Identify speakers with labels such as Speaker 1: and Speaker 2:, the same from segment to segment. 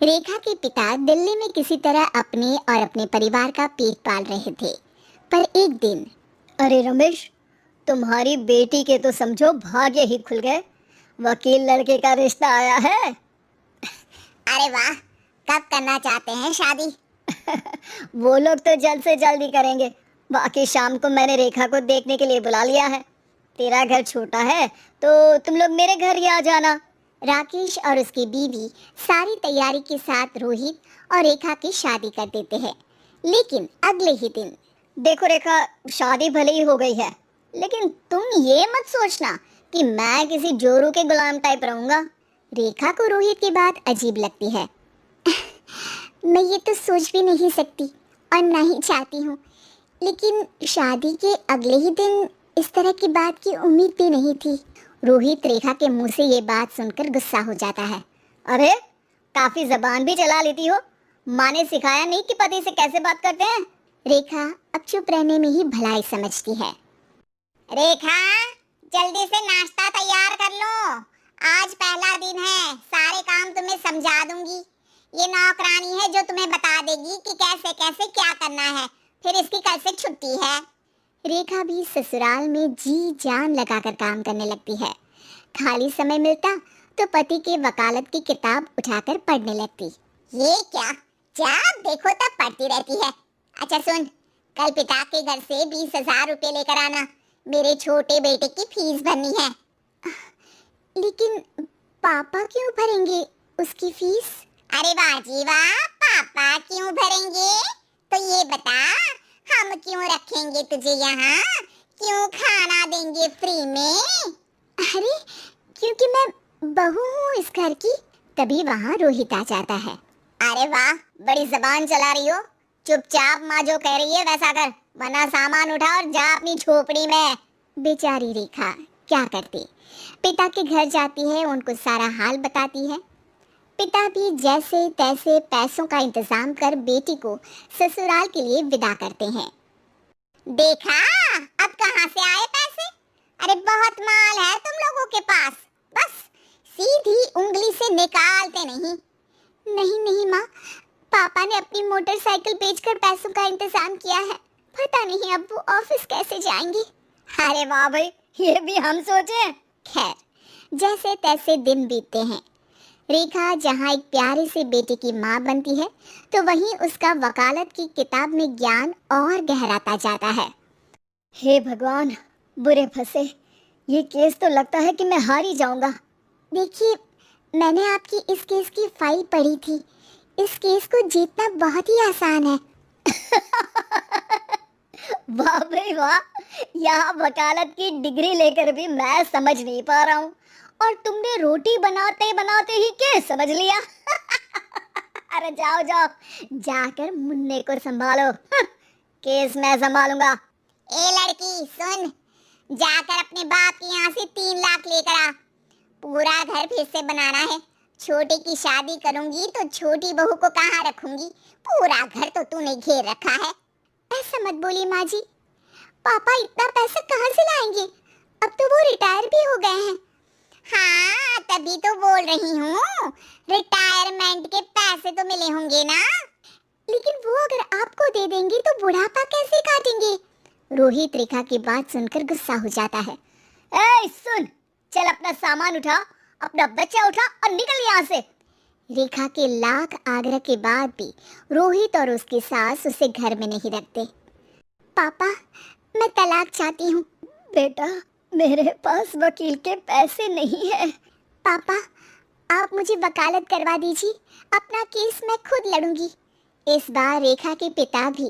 Speaker 1: रेखा के पिता दिल्ली में किसी तरह अपने और अपने परिवार का पेट पाल रहे थे। पर एक दिन,
Speaker 2: अरे रमेश, तुम्हारी बेटी के तो समझो भाग्य ही खुल गए। वकील लड़के का रिश्ता आया है।
Speaker 1: अरे वाह, कब करना चाहते हैं शादी?
Speaker 2: वो लोग तो जल्द से जल्द ही करेंगे। बाकी शाम को मैंने रेखा को देखने के लिए बुला लिया है। तेरा घर छोटा है तो तुम लोग मेरे घर ही आ जाना।
Speaker 1: राकेश और उसकी बीवी सारी तैयारी के साथ रोहित और रेखा की शादी कर देते हैं। लेकिन अगले ही दिन,
Speaker 2: देखो रेखा, शादी भले ही हो गई है, लेकिन तुम ये मत सोचना कि मैं किसी जोरू के गुलाम टाइप रहूंगा।
Speaker 1: रेखा को रोहित की बात अजीब लगती है। मैं ये तो सोच भी नहीं सकती और ना ही चाहती हूँ, लेकिन शादी के अगले ही दिन इस तरह की बात की उम्मीद भी नहीं थी। रोहित रेखा के मुंह से ये बात सुनकर गुस्सा हो जाता है।
Speaker 2: अरे, काफी जबान भी चला लेती हो। माँ ने सिखाया नहीं कि पति से कैसे बात करते हैं?
Speaker 1: रेखा अब चुप रहने में ही भलाई समझती है। रेखा, जल्दी से नाश्ता तैयार कर लो। आज पहला दिन है, सारे काम तुम्हें समझा दूंगी। ये नौकरानी है जो तुम्हें बता देगी कि कैसे कैसे क्या करना है। फिर इसकी कल से छुट्टी है। रेखा भी ससुराल में जी जान लगाकर काम करने लगती है। खाली समय मिलता तो पति के वकालत की किताब उठाकर पढ़ने लगती। ये क्या, जब देखो तब पढ़ती रहती है। अच्छा सुन, कल पिता के घर से 20,000 रुपए लेकर आना। मेरे छोटे बेटे की फीस भरनी है। लेकिन पापा क्यों भरेंगे उसकी फीस? अरे वाह जी वाह, पापा क्यों भरेंगे? तो ये बता, हम क्यों रखेंगे तुझे यहाँ? क्यों खाना देंगे फ्री में? अरे, क्योंकि मैं बहू हूँ इस घर की। तभी वहाँ रोहित आ जाता है।
Speaker 2: अरे वाह, बड़ी जबान चला रही हो। चुपचाप माँ जो कह रही है वैसा कर, वरना सामान उठा और जा अपनी झोपड़ी में।
Speaker 1: बेचारी रेखा क्या करती, पिता के घर जाती है, उनको सारा हाल बताती है। पिता भी जैसे तैसे पैसों का इंतजाम कर बेटी को ससुराल के लिए विदा करते हैं। देखा, अब कहाँ से आए पैसे? अरे बहुत माल है तुम लोगों के पास, बस सीधी उंगली से निकालते नहीं। नहीं नहीं माँ, पापा ने अपनी मोटरसाइकिल बेचकर पैसों का इंतजाम किया है। पता नहीं अब वो ऑफिस कैसे जाएंगे।
Speaker 2: अरे वाह भाई, ये भी हम सोचे।
Speaker 1: खैर, जैसे तैसे दिन बीतते हैं। रेखा जहाँ एक प्यारे से बेटे की माँ बनती है, तो वहीं उसका वकालत की किताब में ज्ञान और गहराता जाता है।
Speaker 2: हे भगवान, बुरे फंसे। ये केस तो लगता है कि मैं हार ही जाऊंगा।
Speaker 1: देखिए, मैंने आपकी इस केस की फाइल पढ़ी थी। इस केस को जीतना बहुत ही आसान है।
Speaker 2: वाह भाई वाह, यहाँ वकालत की डिग्री लेकर भी मैं समझ नहीं पा रहा हूँ, और तुमने रोटी बनाते बनाते ही केस समझ लिया। अरे जाओ जाओ, जाकर मुन्ने को संभालो। केस मैं संभालूंगा।
Speaker 1: ए लड़की सुन, जाकर अपने बाप के यहाँ से 3 लाख लेकर आ। पूरा घर फिर से बनाना है। छोटे की शादी करूंगी तो छोटी बहू को कहाँ रखूंगी? पूरा घर तो तूने घेर रखा है। ऐसा मत बोली माँ जी, पापा इतना पैसा कहाँ से लाएंगे? अब तो वो रिटायर भी हो गए हैं। हाँ, तभी तो बोल रही हूँ, रिटायरमेंट के पैसे तो मिले होंगे ना। लेकिन वो अगर आपको दे देंगे तो बुढ़ापा कैसे काटेंगे? रोहित रेखा की बात सुनकर गुस्सा हो जाता है।
Speaker 2: ए सुन, चल अपना सामान उठा, अपना बच्चा उठा और निकल यहाँ से।
Speaker 1: रेखा के लाख आग्रह के बाद भी रोहित और उसकी सास उसे घर में नहीं रखते। पापा, मैं तलाक चाहती हूँ।
Speaker 2: बेटा, मेरे पास वकील के पैसे नहीं है।
Speaker 1: पापा, आप मुझे वकालत करवा दीजिए, अपना केस मैं खुद लड़ूंगी। इस बार रेखा के पिता भी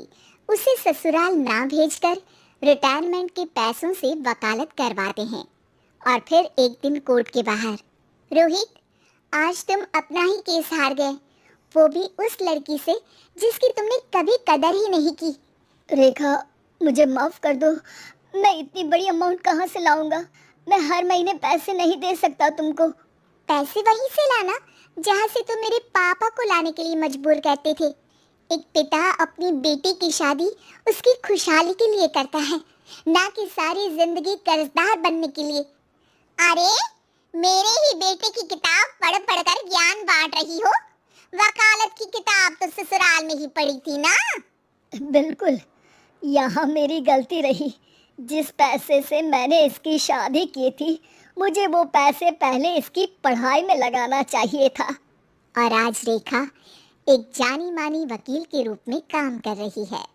Speaker 1: उसे ससुराल ना भेजकर रिटायरमेंट के पैसों से वकालत करवाते हैं। और फिर एक दिन कोर्ट के बाहर, रोहित, आज तुम अपना ही केस हार गए, वो भी उस लड़की से जिसकी तुमने कभी कदर ही नहीं की।
Speaker 2: रेखा, मुझे माफ कर दो। मैं इतनी बड़ी अमाउंट कहाँ से लाऊंगा? मैं हर महीने पैसे नहीं दे सकता तुमको।
Speaker 1: पैसे वहीं से लाना जहाँ से तुम मेरे पापा को लाने के लिए मजबूर करते थे। एक पिता अपनी बेटी की शादी उसकी खुशहाली के लिए करता है, ना कि सारी जिंदगी कर्जदार बनने के लिए। अरे, मेरे ही बेटे की किताब पढ़ पढ़ कर ज्ञान बांट रही हो। वकालत की किताब तो ससुराल में ही पड़ी थी ना।
Speaker 2: बिल्कुल, यहाँ मेरी गलती रही। जिस पैसे से मैंने इसकी शादी की थी, मुझे वो पैसे पहले इसकी पढ़ाई में लगाना चाहिए था।
Speaker 1: और आज रेखा एक जानी मानी वकील के रूप में काम कर रही है।